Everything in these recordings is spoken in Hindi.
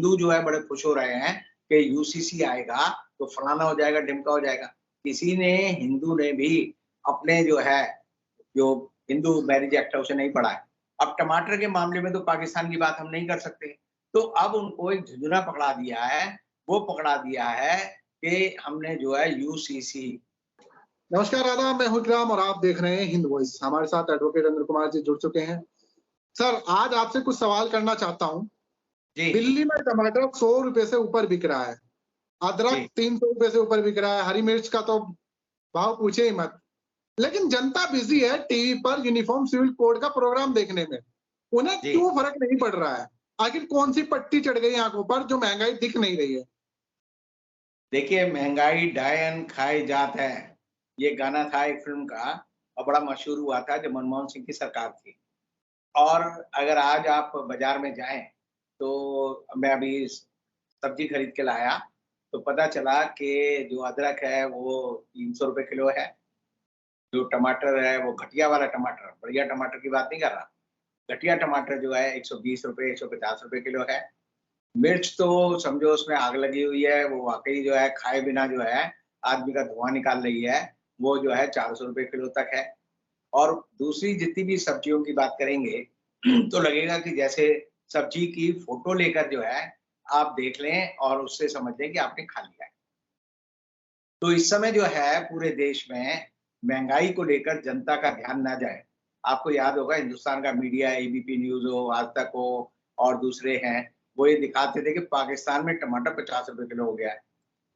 हिंदू जो है बड़े खुश हो रहे हैं कि यूसीसी आएगा तो फलाना हो जाएगा, ढिमका हो जाएगा। किसी ने, हिंदू ने भी अपने जो हिंदू मैरिज एक्ट है उसे नहीं पढ़ा है। अब टमाटर के मामले में तो पाकिस्तान की बात हम नहीं कर सकते। तो अब उनको एक झुंझुना पकड़ा दिया है, वो पकड़ा दिया है कि हमने जो है यूसीसी। नमस्कार, आदाब, मैं हूं इकराम और आप देख रहे हैं हिंद वॉइस। हमारे साथ एडवोकेट अनिल कुमार जी जुड़ चुके हैं। सर, आज आपसे कुछ सवाल करना चाहता हूं। दिल्ली में टमाटर 100 रुपए से ऊपर बिक रहा है, अदरक 300 रुपए से ऊपर बिक रहा है, हरी मिर्च का तो भाव पूछे ही मत। लेकिन जनता बिजी है टीवी पर यूनिफॉर्म सिविल कोड का प्रोग्राम देखने में। उन्हें क्यों फर्क नहीं पड़ रहा है? आखिर कौन सी पट्टी चढ़ गई आंखों पर जो महंगाई दिख नहीं रही है? देखिए, महंगाई डायन खाए जात है, ये गाना था एक फिल्म का और बड़ा मशहूर हुआ था जब मनमोहन सिंह की सरकार थी। और अगर आज आप बाजार में जाएं तो मैं अभी सब्जी खरीद के लाया तो पता चला कि जो अदरक है वो 300 रुपए किलो है, जो टमाटर है वो घटिया वाला टमाटर, बढ़िया टमाटर की बात नहीं कर रहा, घटिया टमाटर जो है 120 रुपए 150 रुपए किलो है। मिर्च तो समझो उसमें आग लगी हुई है, वो वाकई जो है खाए बिना जो है आदमी का धुआं निकाल रही है, वो जो है 400 रुपए किलो तक है। और दूसरी जितनी भी सब्जियों की बात करेंगे तो लगेगा कि जैसे सब्जी की फोटो लेकर जो है आप देख लें और उससे समझ लें कि आपने खा लिया है। तो इस समय जो है पूरे देश में महंगाई को लेकर जनता का ध्यान ना जाए। आपको याद होगा हिंदुस्तान का मीडिया, एबीपी न्यूज़ हो, आज तक हो और दूसरे हैं, वो ये दिखाते थे कि पाकिस्तान में टमाटर 50 रुपए किलो हो गया है।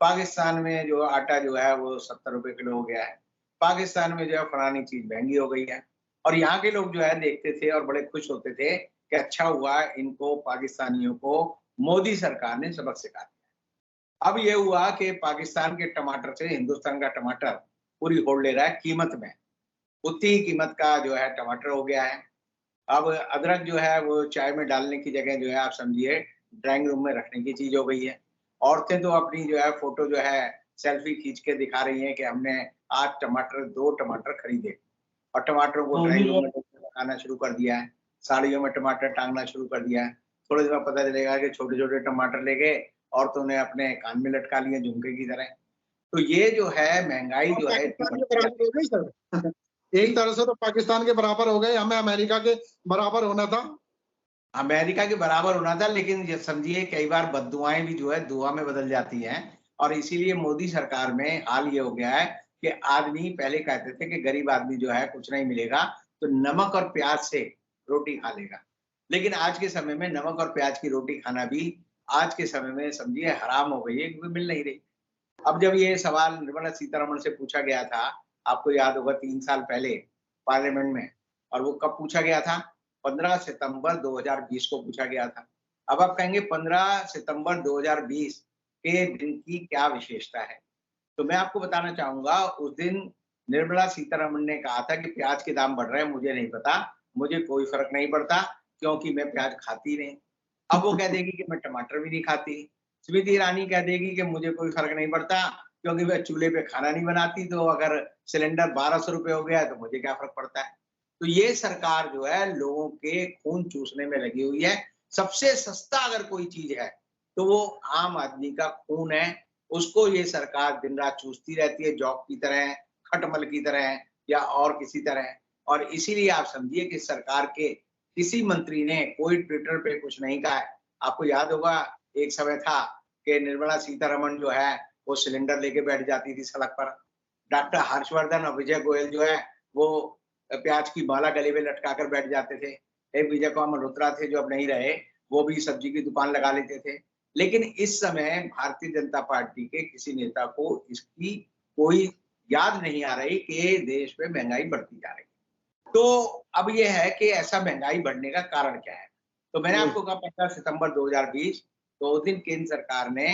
पाकिस्तान में जो आटा जो है वो 70 रुपए किलो हो गया है। पाकिस्तान में जो है फलानी चीज़ महँगी हो गई है। और यहाँ के लोग जो है देखते थे और बड़े खुश होते थे कि अच्छा हुआ इनको पाकिस्तानियों को मोदी सरकार ने सबक सिखा दिया। अब ये हुआ कि पाकिस्तान के टमाटर से हिंदुस्तान का टमाटर पूरी होड़ ले रहा है कीमत में। उतनी ही कीमत का जो है टमाटर हो गया है। अब अदरक जो है वो चाय में डालने की जगह जो है आप समझिए ड्राइंग रूम में रखने की चीज़ हो गई है। औरतें तो अपनी जो है फ़ोटो जो है सेल्फी खींच के दिखा रही हैं कि हमने आज 2 टमाटर खरीदे और टमाटरों को ड्राइंग रूम में लगाना शुरू कर दिया है। साड़ियों में टमाटर टाँगना शुरू कर दिया है। थोड़ी देर में पता चलेगा कि छोटे-छोटे टमाटर लेके औरतों ने अपने कान में लटका लिए झुमके की तरह। तो ये जो है महँगाई जो है इतनी पाकिस्तान के बराबर हो गई सर। एक तरह से तो पाकिस्तान के बराबर हो गए, हमें अमेरिका के बराबर होना था। अमेरिका के बराबर होना था, लेकिन ये समझिए कई बार बद्दुआएँ भी जो है दुआ में बदल जाती हैं और इसीलिए मोदी सरकार में हाल ये हो गया है कि आदमी पहले कहते थे कि गरीब आदमी जो है कुछ नहीं मिलेगा, तो नमक और प्याज से रोटी खा लेगा। लेकिन आज के समय में नमक और प्याज की रोटी खाना भी आज के समय में समझिए हराम हो गई है क्योंकि मिल नहीं रही। अब जब ये सवाल निर्मला सीतारमण से पूछा गया था, आपको याद होगा 3 साल पहले पार्लियामेंट में और वो कब पूछा गया था? 15 सितंबर 2020 को पूछा गया था। अब आप कहेंगे 15 सितंबर 2020 के दिन की क्या विशेषता है? तो मैं आपको बताना चाहूँगा उस दिन निर्मला सीतारमण ने कहा था कि प्याज के दाम बढ़ रहे हैं, मुझे नहीं पता, मुझे कोई फ़र्क नहीं पड़ता क्योंकि मैं प्याज खाती नहीं। अब वो कह देगी कि मैं टमाटर भी नहीं खाती। स्मृति ईरानी कह देगी कि मुझे कोई फ़र्क नहीं पड़ता क्योंकि मैं चूल्हे पे खाना नहीं बनाती, तो अगर सिलेंडर 1200 रुपए हो गया है तो मुझे क्या फ़र्क पड़ता है। तो ये सरकार जो है लोगों के खून चूसने में लगी हुई है। सबसे सस्ता अगर कोई चीज़ है, तो वो आम आदमी का खून है। उसको ये सरकार दिन-रात चूसती रहती है जौक की तरह, खटमल की तरह या और किसी तरह। और इसीलिए आप समझिए कि सरकार के किसी मंत्री ने कोई ट्विटर पे कुछ नहीं कहा है। आपको याद होगा एक समय था कि निर्मला सीतारमण जो है वो सिलेंडर लेके बैठ जाती थी सड़क पर। डॉक्टर हर्षवर्धन और विजय गोयल जो है वो प्याज की माला गले में लटका कर बैठ जाते थे। एक विजय कुमार मल्होत्रा थे जो अब नहीं रहे, वो भी सब्जी की दुकान लगा लेते थे। लेकिन इस समय भारतीय जनता पार्टी के किसी नेता को इसकी कोई याद नहीं आ रही कि देश में महँगाई बढ़ती जा रही है। तो अब ये है कि ऐसा महँगाई बढ़ने का कारण क्या है? तो मैंने आपको कहा 15 सितंबर 2020 तो उस दिन केंद्र सरकार ने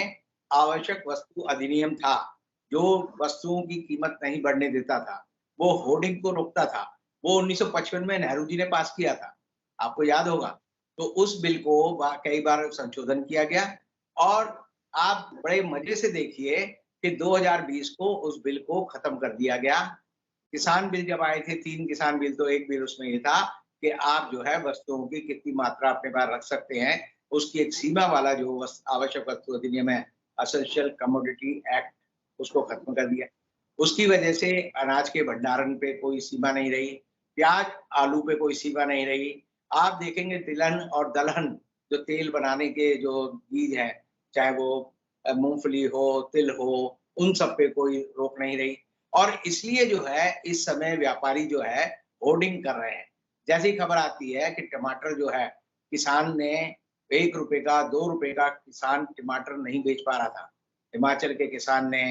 आवश्यक वस्तु अधिनियम था, जो वस्तुओं की कीमत नहीं बढ़ने देता था, वो होर्डिंग को रोकता था। वो 1955 में नेहरू जी ने पास किया था, आपको याद होगा। तो उस बिल को कई बार संशोधन किया गया और आप बड़े मज़े से देखिए कि 2020 को उस बिल को खत्म कर दिया गया। किसान बिल जब आए थे 3 किसान बिल, तो एक बिल उसमें ये था कि आप जो है वस्तुओं की कितनी मात्रा अपने पास रख सकते हैं, उसकी एक सीमा वाला जो आवश्यक वस्तु अधिनियम है, एसेंशियल कमोडिटी एक्ट, उसको खत्म कर दिया। उसकी वजह से अनाज के भंडारण पे कोई सीमा नहीं रही, प्याज आलू पे कोई सीमा नहीं रही। आप देखेंगे तिलहन और दलहन, जो तेल बनाने के जो बीज हैं, चाहे वो मूंगफली हो, तिल हो, उन सब पे कोई रोक नहीं रही। और इसलिए जो है इस समय व्यापारी जो है होर्डिंग कर रहे हैं। जैसे ही खबर आती है कि टमाटर जो है किसान ने ₹1 का, ₹2 का किसान टमाटर नहीं बेच पा रहा था। हिमाचल के किसान ने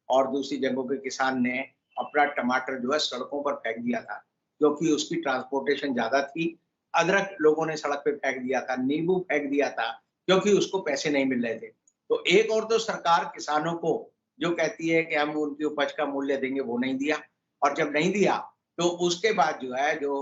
और दूसरी जगहों के किसान ने अपना टमाटर जो है सड़कों पर फेंक दिया था, क्योंकि उसकी ट्रांसपोर्टेशन ज़्यादा थी। अदरक लोगों ने सड़क पे फेंक दिया था, नींबू फेंक दिया था, क्योंकि उसको पैसे नहीं मिल रहे थे। तो एक और तो सरकार किसानों को जो कहती है कि हम उनकी उपज का मूल्य देंगे, वो नहीं दिया, और जब नहीं दिया तो उसके बाद जो है जो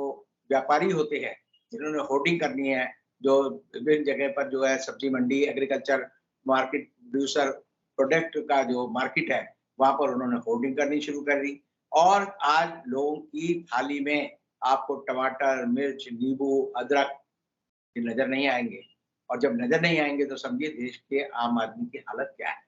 व्यापारी होते हैं, जिन्होंने होर्डिंग करनी है, जो विभिन्न जगह पर जो है सब्जी मंडी, एग्रीकल्चर मार्केट, प्रोड्यूसर प्रोडक्ट का जो मार्केट है, वहाँ पर उन्होंने होर्डिंग करनी शुरू कर दी। और आज लोगों की थाली में आपको टमाटर, मिर्च, नींबू, अदरक ये नज़र नहीं आएँगे, और जब नज़र नहीं आएँगे तो समझिए देश के आम आदमी की हालत क्या है।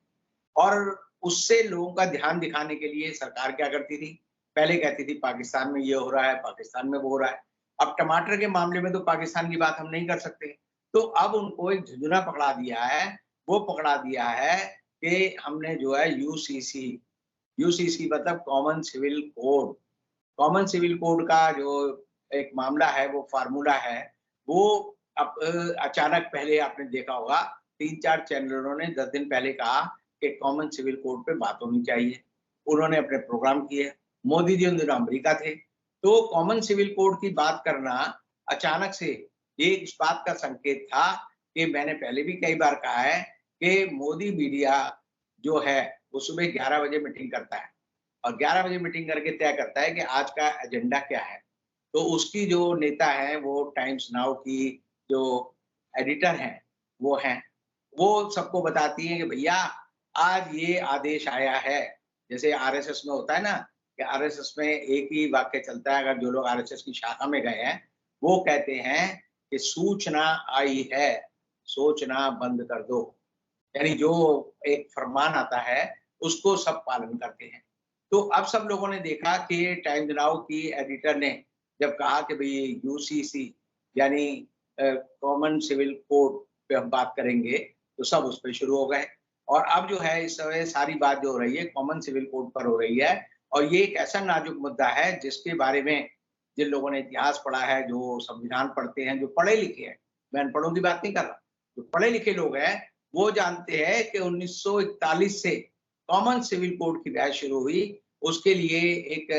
और उससे लोगों का ध्यान दिखाने के लिए सरकार क्या करती थी, पहले कहती थी पाकिस्तान में ये हो रहा है, पाकिस्तान में वो हो रहा है। अब टमाटर के मामले में तो पाकिस्तान की बात हम नहीं कर सकते। तो अब उनको एक झुंझुना पकड़ा दिया है, वो पकड़ा दिया है कि हमने जो है यूसीसी, यूसीसी मतलब common civil code, common civil code का जो एक मामला है, वो फ़ॉर्मूला है, वो अब अचानक पहले आपने देखा होगा 3-4 चैनलों ने 10 दिन पहले कहा कि कॉमन सिविल कोड पे बात होनी चाहिए। उन्होंने अपने प्रोग्राम किए। मोदी जी उन दिनों अमेरिका थे। तो कॉमन सिविल कोड की बात करना अचानक से ये इस बात का संकेत था कि मैंने पहले भी कई बार कहा है कि मोदी मीडिया जो है, वो सुबह 11 बजे मीटिंग करता है और 11 बजे मीटिंग करके तय करता है कि आज का एजेंडा क्या है। तो उसकी जो नेता हैं, वो टाइम्स नाउ की जो एडिटर हैं, वो हैं। वो सबको बताती हैं कि भैया आज ये आदेश आया है। जैसे आरएसएस में होता है ना कि आरएसएस में एक ही वाक्य चलता है, अगर जो लोग आरएसएस की शाखा में गए हैं, वो कहते हैं कि सूचना आई है, सोचना बंद कर दो। यानी जो एक फरमान आता है, उसको सब पालन करते हैं। तो अब सब लोगों ने देखा कि टाइम्स नाउ की एडिटर ने जब कहा कि भई यूसीसी यानी कॉमन सिविल कोड पे हम बात करेंगे, तो सब उस पे शुरू हो गए। और अब जो है इस समय सारी बात जो हो रही है कॉमन सिविल कोड पर हो रही है, और ये एक ऐसा नाजुक मुद्दा है जिसके बारे में जिन लोगों ने इतिहास पढ़ा है, जो संविधान पढ़ते हैं, जो पढ़े लिखे हैं, मैं अनपढ़ों की बात नहीं कर रहा, जो पढ़े लिखे लोग हैं, वो जानते हैं कि 1941 से कॉमन सिविल कोड की बहस शुरू हुई। उसके लिए एक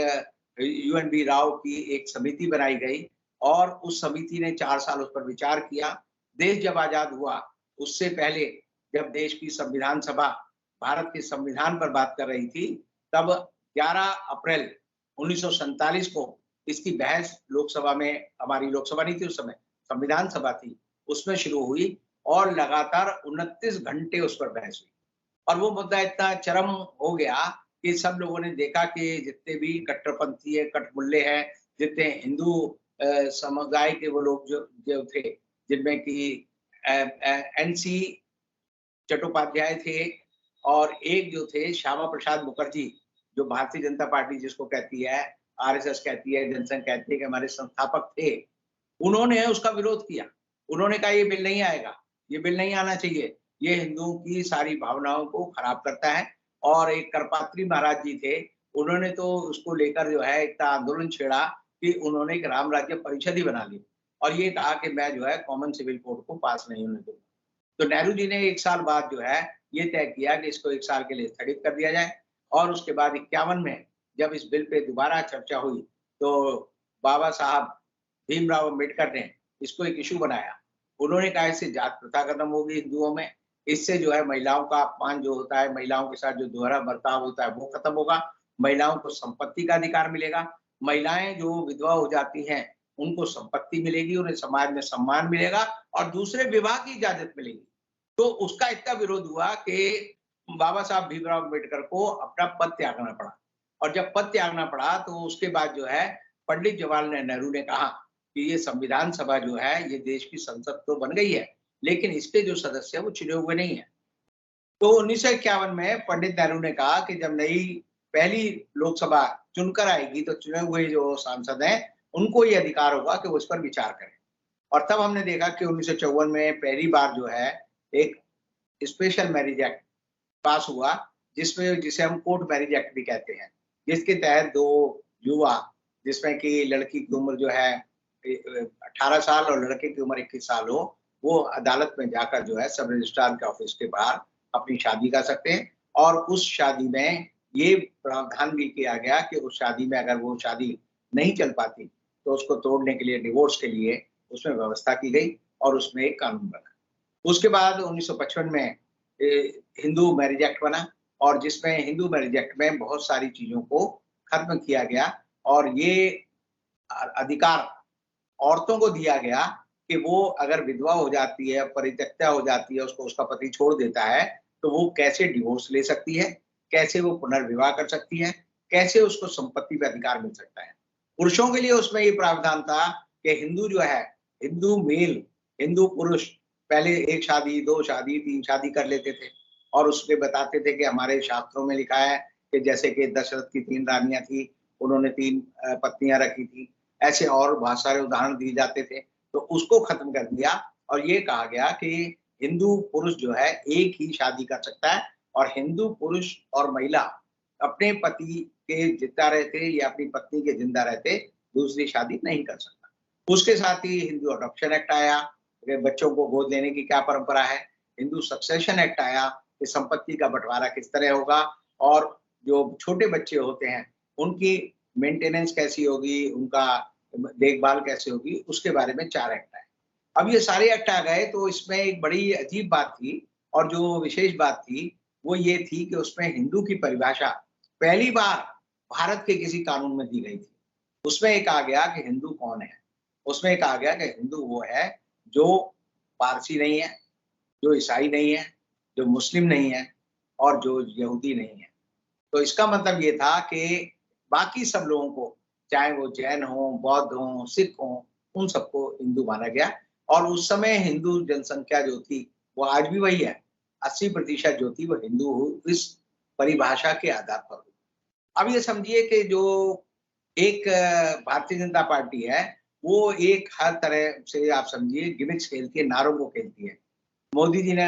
यूएनबी राव की एक समिति बनाई गई और उस समिति ने 4 साल उस पर विचार किया। देश जब आज़ाद हुआ, उससे पहले जब देश की संविधान सभा भारत के संविधान पर बात कर रही थी, तब 11 अप्रैल 1947 को इसकी बहस लोकसभा में, हमारी लोकसभा नहीं थी उस समय, संविधान सभा थी, उसमें शुरू हुई और लगातार 29 घंटे उस पर बहस हुई। और वो मुद्दा इतना चरम हो गया कि सब लोगों ने देखा कि जितने भी कट्टरपंथी है, कठमुल्ले हैं, जितने हिंदू समुदाय के वो लोग जो जो थे, जिनमें कि एनसी चट्टोपाध्याय थे और एक जो थे श्यामा प्रसाद मुखर्जी, जो भारतीय जनता पार्टी जिसको कहती है, आरएसएस कहती है, जनसंघ कहती है, कि हमारे संस्थापक थे। उन्होंने उसका विरोध किया। उन्होंने कहा ये बिल नहीं आएगा, ये बिल नहीं आना चाहिए, ये हिंदुओं की सारी भावनाओं को खराब करता है। और एक करपात्री महाराज जी थे, उन्होंने तो उसको लेकर जो है इतना आंदोलन छेड़ा कि उन्होंने एक राम राज्य परिषद ही बना ली और ये कहा कि मैं जो है कॉमन सिविल कोड को पास नहीं होने दूंगा। तो नेहरू जी ने 1 साल बाद जो है ये तय किया कि इसको 1 साल के लिए स्थगित कर दिया जाए और उसके बाद 51 में जब इस बिल पे दोबारा चर्चा हुई, तो बाबा साहब भीमराव अम्बेडकर ने इसको एक इश्यू बनाया। उन्होंने कहा इससे जात प्रथा खत्म होगी हिंदुओं में, इससे जो है महिलाओं का अपमान जो होता है, महिलाओं के साथ जो दोहरा बर्ताव होता है, वो खत्म होगा, महिलाओं को संपत्ति का अधिकार मिलेगा, महिलाएँ जो विधवा हो जाती हैं, उनको संपत्ति मिलेगी, उन्हें समाज में सम्मान मिलेगा और दूसरे विवाह की इजाज़त मिलेगी। तो उसका इतना विरोध हुआ कि बाबा साहब भीमराव अम्बेडकर को अपना पद त्यागना पड़ा और जब पद त्यागना पड़ा तो उसके बाद जो है पंडित जवाहरलाल नेहरू ने कहा कि ये संविधान सभा जो है ये देश की संसद तो बन गई है, लेकिन इसके जो सदस्य हैं वो चुने हुए नहीं है। तो 1951 में पंडित नेहरू ने कहा कि जब नई पहली लोकसभा चुनकर आएगी तो चुने हुए जो सांसद हैं उनको ये अधिकार होगा कि वो इस पर विचार करें। और तब हमने देखा कि 1954 में पहली बार जो है एक स्पेशल मैरिज एक्ट पास हुआ, जिसे हम कोर्ट मैरिज एक्ट भी कहते हैं, जिसके तहत दो युवा, जिसमें कि लड़की की उम्र जो है 18 साल और लड़के की उम्र 21 साल हो, वो अदालत में जाकर जो है सब रजिस्ट्रार के ऑफिस के बाहर अपनी शादी कर सकते हैं। और उस शादी में ये प्रावधान भी किया गया कि उस शादी में अगर वो शादी नहीं चल पाती तो उसको तोड़ने के लिए, डिवोर्स के लिए उसमें व्यवस्था की गई और उसमें एक कानून बना। उसके बाद 1955 में हिंदू मैरिज एक्ट बना और जिसमें हिंदू मैरिज एक्ट में बहुत सारी चीजों को खत्म किया गया और ये अधिकार औरतों को दिया गया कि वो अगर विधवा हो जाती है, परित्यक्ता हो जाती है, उसको उसका पति छोड़ देता है, तो वो कैसे डिवोर्स ले सकती है, कैसे वो पुनर्विवाह कर सकती है, कैसे उसको संपत्ति पे अधिकार मिल सकता है। पुरुषों के लिए उसमें ये प्रावधान था कि हिंदू जो है, हिंदू मेल, हिंदू पुरुष पहले 1 शादी, 2 शादी, 3 शादी कर लेते थे और उसमें बताते थे कि हमारे शास्त्रों में लिखा है कि जैसे कि दशरथ की 3 रानियां थी, उन्होंने 3 पत्नियां रखी थी। ऐसे और बहुत सारे उदाहरण दिए जाते थे, तो उसको खत्म कर दिया और ये कहा गया कि हिंदू पुरुष जो है एक ही शादी कर सकता है और हिंदू पुरुष और महिला अपने पति के जिंदा रहते या अपनी पत्नी के जिंदा रहते दूसरी शादी नहीं कर सकता। उसके साथ ही हिंदू अडॉप्शन एक्ट आया, बच्चों को गोद लेने की क्या परंपरा है। हिंदू सक्सेशन एक्ट आया कि संपत्ति का बंटवारा किस तरह होगा और जो छोटे बच्चे होते हैं उनकी मेंटेनेंस कैसी होगी, उनका देखभाल कैसे होगी, उसके बारे में 4 एक्ट आए। अब ये सारे एक्ट आ गए तो इसमें एक बड़ी अजीब बात थी और जो विशेष बात थी वो ये थी कि उसमें हिंदू की परिभाषा पहली बार भारत के किसी कानून में दी गई थी। उसमें एक आ गया कि हिंदू कौन है। उसमें एक आ गया कि हिंदू वो है जो पारसी नहीं है, जो ईसाई नहीं है, जो मुस्लिम नहीं है और जो यहूदी नहीं है। तो इसका मतलब ये था कि बाकी सब लोगों को, चाहे वो जैन हो, बौद्ध हो, सिख हो, उन सबको हिंदू माना गया और उस समय हिंदू जनसंख्या जो थी वो आज भी वही है। 80% जो थी वो हिंदू इस परिभाषा के आधार पर हुई। अब ये समझिए कि जो एक भारतीय जनता पार्टी है वो एक हर तरह से आप समझिए गिमिक्स खेलती है, नारों को खेलती है। मोदी जी ने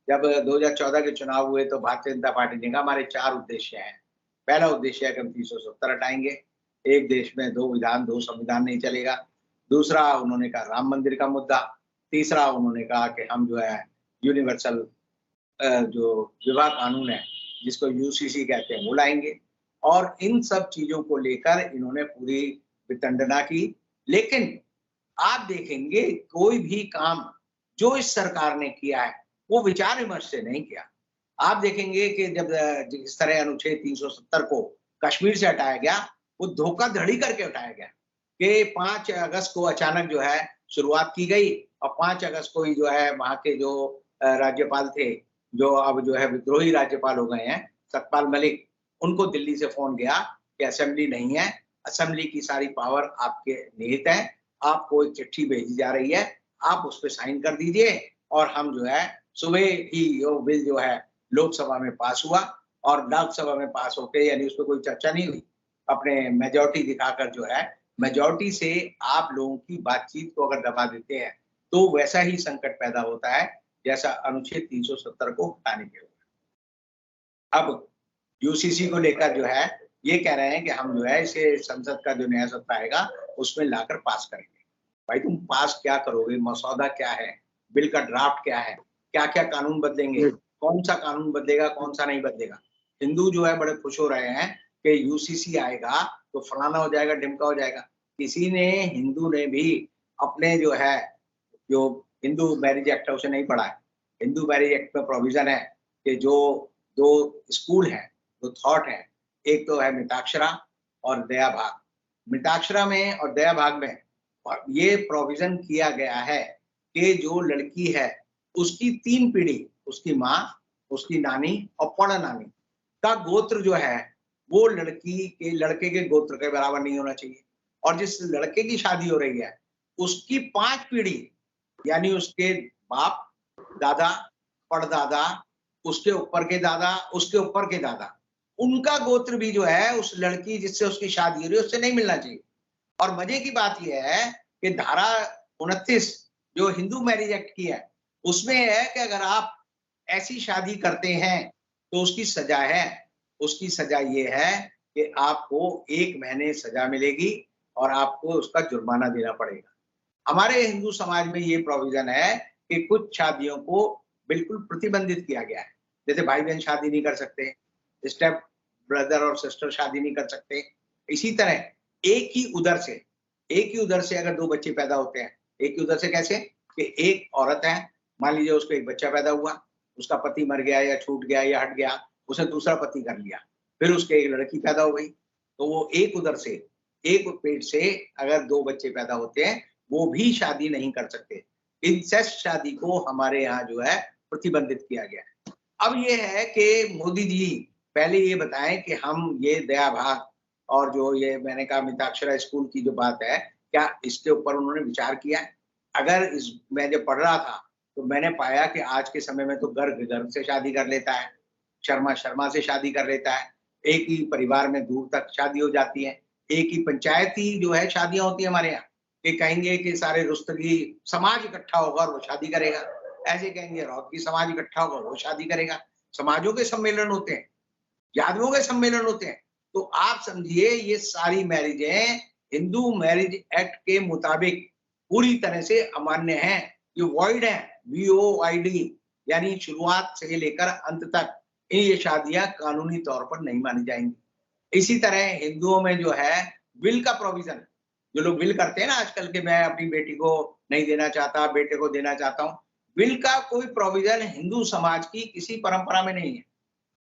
जब 2014 के चुनाव हुए तो भारतीय जनता पार्टी ने कहा हमारे 4 उद्देश्य हैं। पहला उद्देश्य है कि हम 370 हटाएंगे, एक देश में 2 विधान 2 संविधान नहीं चलेगा। दूसरा उन्होंने कहा राम मंदिर का मुद्दा। तीसरा उन्होंने कहा कि हम जो है यूनिवर्सल जो विवाह कानून है जिसको यूसीसी कहते हैं वो लाएंगे और इन सब चीजों को लेकर इन्होंने पूरी वितंडना की। लेकिन आप देखेंगे कोई भी काम जो इस सरकार ने किया है वो विचार विमर्श से नहीं किया। आप देखेंगे कि जब जिस तरह अनुच्छेद 370 को कश्मीर से हटाया गया वो धोखाधड़ी करके हटाया गया कि 5 अगस्त को अचानक जो है शुरुआत की गई और 5 अगस्त को ही जो है वहां के जो राज्यपाल थे, जो अब जो है विद्रोही राज्यपाल हो गए हैं, सतपाल मलिक, उनको दिल्ली से फोन गया कि असेंबली नहीं है, असेंबली की सारी पावर आपके निहित है, आपको एक चिट्ठी भेजी जा रही है, आप उस पर साइन कर दीजिए और हम जो है सुबह ही वो बिल जो है लोकसभा में पास हुआ और लोकसभा में पास होके यानी उस पर कोई चर्चा नहीं हुई, अपने मेजॉरिटी दिखाकर जो है मेजॉरिटी से आप लोगों की बातचीत को अगर दबा देते हैं तो वैसा ही संकट पैदा होता है जैसा अनुच्छेद 370 को हटाने के बाद। अब यूसीसी को लेकर जो है ये कह रहे हैं कि हम जो है इसे संसद का जो नया सत्र आएगा उसमें लाकर पास करेंगे। भाई तुम पास क्या करोगे, मसौदा क्या है, बिल का ड्राफ्ट क्या है, क्या क्या कानून बदलेंगे, कौन सा कानून बदलेगा, कौन सा नहीं बदलेगा। हिंदू जो है बड़े खुश हो रहे हैं कि यूसीसी आएगा तो फलाना हो जाएगा, ढिमका हो जाएगा। किसी ने, हिंदू ने भी अपने जो है जो हिंदू मैरिज एक्ट है उसे नहीं पढ़ा है। हिंदू मैरिज एक्ट में प्रोविजन है कि जो 2 स्कूल हैं, 2 थॉट हैं, एक तो है मिताक्षरा और दया भाग। मिताक्षरा में और दया भाग में ये प्रोविजन किया गया है कि जो लड़की है उसकी 3 पीढ़ी, उसकी माँ, उसकी नानी और पड़नानी का गोत्र जो है वो लड़के के गोत्र के बराबर नहीं होना चाहिए और जिस लड़के की शादी हो रही है उसकी 5 पीढ़ी यानी उसके बाप, दादा, परदादा, उसके ऊपर के दादा, उसके ऊपर के दादा, उनका गोत्र भी जो है उस लड़की जिससे उसकी शादी हो रही है उससे नहीं मिलना चाहिए। और मजे की बात यह है कि धारा 29 जो हिंदू मैरिज एक्ट की है, उसमें है कि अगर आप ऐसी शादी करते हैं तो उसकी सजा है। उसकी सजा ये है कि आपको 1 महीने सजा मिलेगी और आपको उसका जुर्माना देना पड़ेगा। हमारे हिंदू समाज में ये प्रोविजन है कि कुछ शादियों को बिल्कुल प्रतिबंधित किया गया है। जैसे भाई-बहन शादी नहीं कर सकते, स्टेप ब्रदर और सिस्टर शादी नहीं कर सकते। इसी तरह एक ही उदर से अगर 2 बच्चे पैदा होते हैं, एक ही उदर से कैसे? कि एक औरत है, मान लीजिए उसको एक बच्चा पैदा हुआ, उसका पति मर गया या छूट गया या हट गया, उसने दूसरा पति कर लिया, फिर उसके एक लड़की पैदा हो गई, तो वो एक उदर से, एक पेट से अगर 2 बच्चे पैदा होते हैं, वो भी शादी नहीं कर सकते। इंसेस्ट शादी को हमारे यहाँ जो है प्रतिबंधित किया गया है। अब ये है कि मोदी जी पहले ये बताएं कि हम ये दया भाग और जो ये मैंने कहा मिताक्षरा स्कूल की जो बात है, क्या इसके ऊपर उन्होंने विचार किया है? अगर मैं जब पढ़ रहा था तो मैंने पाया कि आज के समय में तो गर्भ से शादी कर लेता है, शर्मा से शादी कर लेता है, एक ही परिवार में दूर तक शादी हो जाती है, एक ही पंचायती जो है शादियां होती है हमारे यहाँ। कि कहेंगे कि सारे रुस्तगी समाज इकट्ठा होगा और वो शादी करेगा, ऐसे कहेंगे रौतकी समाज इकट्ठा होगा वो शादी करेगा। समाजों के सम्मेलन होते हैं, यादवों के सम्मेलन होते हैं। तो आप समझिए ये सारी मैरिजें हिंदू मैरिज एक्ट के मुताबिक पूरी तरह से अमान्य हैं, ये वॉइड है, VOID, यानी शुरुआत से लेकर अंत तक ये शादियां कानूनी तौर पर नहीं मानी जाएंगी। इसी तरह हिंदुओं में जो है विल का प्रोविजन, जो लोग विल करते हैं ना आजकल के, मैं अपनी बेटी को नहीं देना चाहता, बेटे को देना चाहता हूँ, विल का कोई प्रोविजन हिंदू समाज की किसी परंपरा में नहीं है।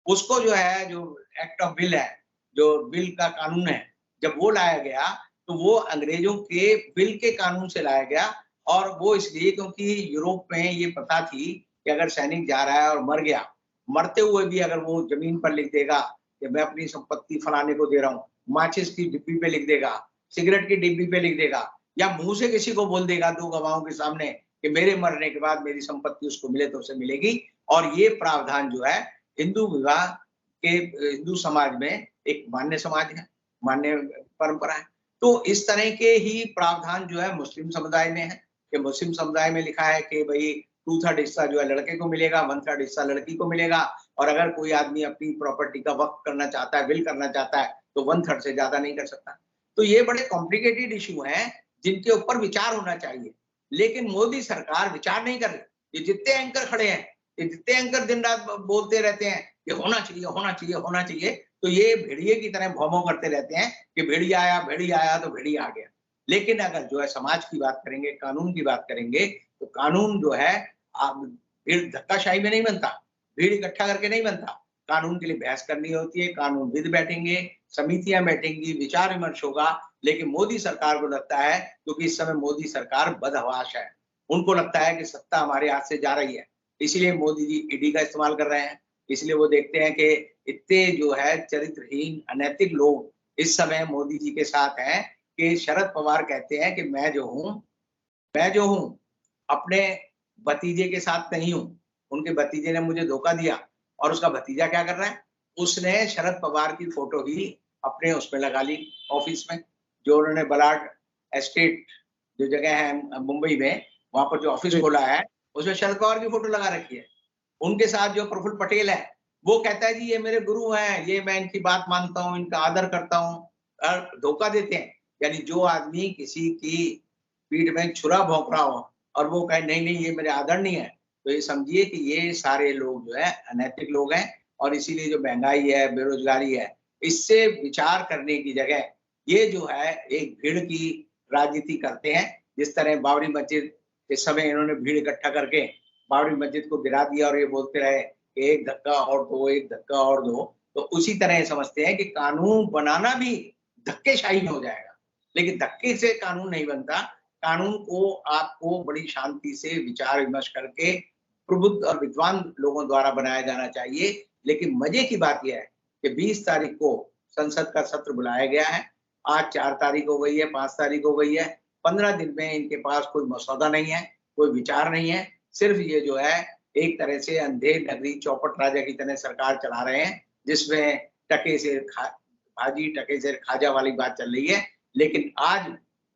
उसको जो है, जो एक्ट ऑफ विल है, जो विल का कानून है, जब वो लाया गया तो वो अंग्रेजों के विल के कानून से लाया गया। और वो इसलिए क्योंकि यूरोप में ये प्रथा थी कि अगर सैनिक जा रहा है और मर गया, मरते हुए भी अगर वो जमीन पर लिख देगा कि मैं अपनी संपत्ति फलाने को दे रहा हूँ, माचिस की डिब्बी पे लिख देगा, सिगरेट की डिब्बी पे लिख देगा, या मुंह से किसी को बोल देगा 2 गवाहों के सामने कि मेरे मरने के बाद मेरी संपत्ति उसको मिले तो उसे मिलेगी। और ये प्रावधान जो है हिंदू विवाह के, हिंदू समाज में एक मान्य समाज है, मान्य परंपरा है। तो इस तरह के ही प्रावधान जो है मुस्लिम समुदाय में है कि मुस्लिम समुदाय में लिखा है कि भाई 2/3 हिस्सा जो है लड़के को मिलेगा, 1/3 हिस्सा लड़की को मिलेगा। और अगर कोई आदमी अपनी प्रॉपर्टी का वक्फ करना चाहता है, विल करना चाहता है, तो 1/3 से ज्यादा नहीं कर सकता। तो ये बड़े कॉम्प्लिकेटेड इशू हैं जिनके ऊपर विचार होना चाहिए, लेकिन मोदी सरकार विचार नहीं कर रही। ये जितने एंकर खड़े हैं, ये जितने एंकर दिन रात बोलते रहते हैं कि होना चाहिए, होना चाहिए, होना चाहिए, तो ये भेड़िए की तरह भौं-भौं करते रहते हैं कि भेड़िया आया तो भेड़िया आ गया। लेकिन अगर जो है समाज की बात करेंगे, कानून की बात करेंगे, तो कानून जो है भीड़ धक्काशाही में नहीं बनता, भीड़ इकट्ठा करके नहीं बनता। कानून के लिए बहस करनी होती है, कानूनविद बैठेंगे, समितियां बैठेंगी, विचार विमर्श होगा। लेकिन मोदी सरकार को लगता है, क्योंकि इस समय मोदी सरकार बदहवास है, उनको लगता है कि सत्ता हमारे हाथ से जा रही है, इसलिए मोदी जी ईडी का इस्तेमाल कर रहे हैं। इसलिए वो देखते हैं कि इतने जो है चरित्रहीन अनैतिक लोग इस समय मोदी जी के साथ हैं कि शरद पवार कहते हैं कि मैं जो हूँ अपने भतीजे के साथ नहीं हूँ। उनके भतीजे ने मुझे धोखा दिया। और उसका भतीजा क्या कर रहा है, उसने शरद पवार की फोटो ही अपने उसमें लगा ली ऑफिस में, जो उन्होंने बलाड एस्टेट जो जगह है मुंबई में, वहां पर जो ऑफिस खोला है उसमें शरद पवार की फोटो लगा रखी है। उनके साथ जो प्रफुल्ल पटेल है वो कहता है जी ये मेरे गुरु हैं, ये मैं इनकी बात मानता हूँ, इनका आदर करता हूँ। धोखा देते हैं। यानी जो आदमी किसी की पीठ में छुरा भोंक रहा हो और वो कहे नहीं नहीं ये मेरे आदरणीय है, तो ये समझिए कि ये सारे लोग जो है अनैतिक लोग हैं। और इसीलिए जो महंगाई है, बेरोजगारी है, इससे विचार करने की जगह ये जो है एक भीड़ की राजनीति करते हैं। जिस तरह बाबरी मस्जिद के समय इन्होंने भीड़ इकट्ठा करके बाबरी मस्जिद को गिरा दिया और ये बोलते रहे कि एक धक्का और दो, एक धक्का और दो। तो उसी तरह समझते हैं कि कानून बनाना भी धक्केशाही में हो जाएगा, लेकिन धक्के से कानून नहीं बनता। कानून को आपको बड़ी शांति से विचार विमर्श करके प्रबुद्ध और विद्वान लोगों द्वारा बनाया जाना चाहिए। लेकिन मजे की बात यह है कि 20 तारीख को संसद का सत्र बुलाया गया है। आज 4 तारीख हो गई है, 5 तारीख हो गई है। 15 दिन में इनके पास कोई मसौदा नहीं है, कोई विचार नहीं है। सिर्फ ये जो है एक तरह से अंधे नगरी चौपट राजा की तरह सरकार चला रहे हैं, जिसमें टके से भाजी टके से खाजा वाली बात चल रही है। लेकिन आज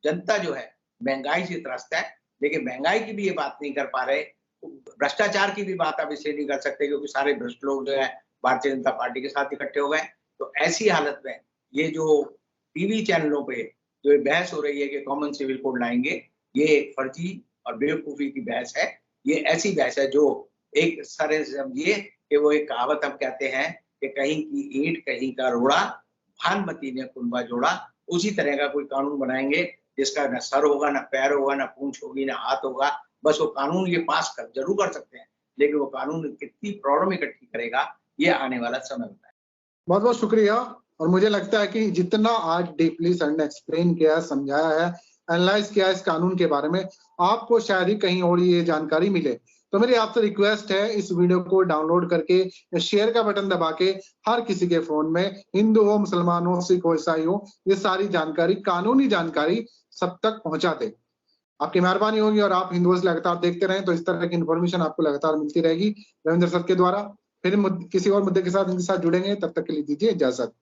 जनता जो है महंगाई से त्रस्त है, लेकिन महंगाई की भी ये बात नहीं कर पा रहे, भ्रष्टाचार की भी बात अब इसलिए नहीं कर सकते क्योंकि सारे भ्रष्ट लोग जो है भारतीय जनता पार्टी के साथ इकट्ठे हो गए। तो ऐसी हालत में ये जो टीवी चैनलों पे जो बहस हो रही है कि कॉमन सिविल कोड लाएंगे, ये एक फर्जी और बेवकूफी की बहस है। ये ऐसी बहस है जो एक तरह से समझिए कि वो एक कहावत हम कहते हैं कि कहीं की ईंट कहीं का रोड़ा, भानुमती ने कुनबा जोड़ा। उसी तरह का कोई कानून बनाएंगे जिसका न सर होगा, न पैर होगा, न पूंछ होगी, न हाथ होगा। बस वो कानून ये पास कर जरूर कर सकते हैं, लेकिन वो कानून कितनी प्रॉब्लम इकट्ठी करेगा ये आने वाला समय बताएगा। बहुत बहुत शुक्रिया। और मुझे लगता है कि जितना आज डीपली सर ने एक्सप्लेन किया, समझाया है, एनालाइज किया इस कानून के बारे में, आपको शायद ही कहीं और ये जानकारी मिले। तो मेरी आपसे रिक्वेस्ट है, इस वीडियो को डाउनलोड करके शेयर का बटन दबा के हर किसी के फोन में, हिंदू हो, मुसलमान हो, सिख हो, ईसाई हो, ये सारी जानकारी, कानूनी जानकारी सब तक पहुंचा दे। आपकी मेहरबानी होगी और आप हिंदुओं लगातार देखते रहें तो इस तरह की इन्फॉर्मेशन आपको लगातार मिलती रहेगी रविंद्र सर के द्वारा। फिर किसी और मुद्दे के साथ इनके साथ जुड़ेंगे, तब तक के लिए दीजिए इजाजत।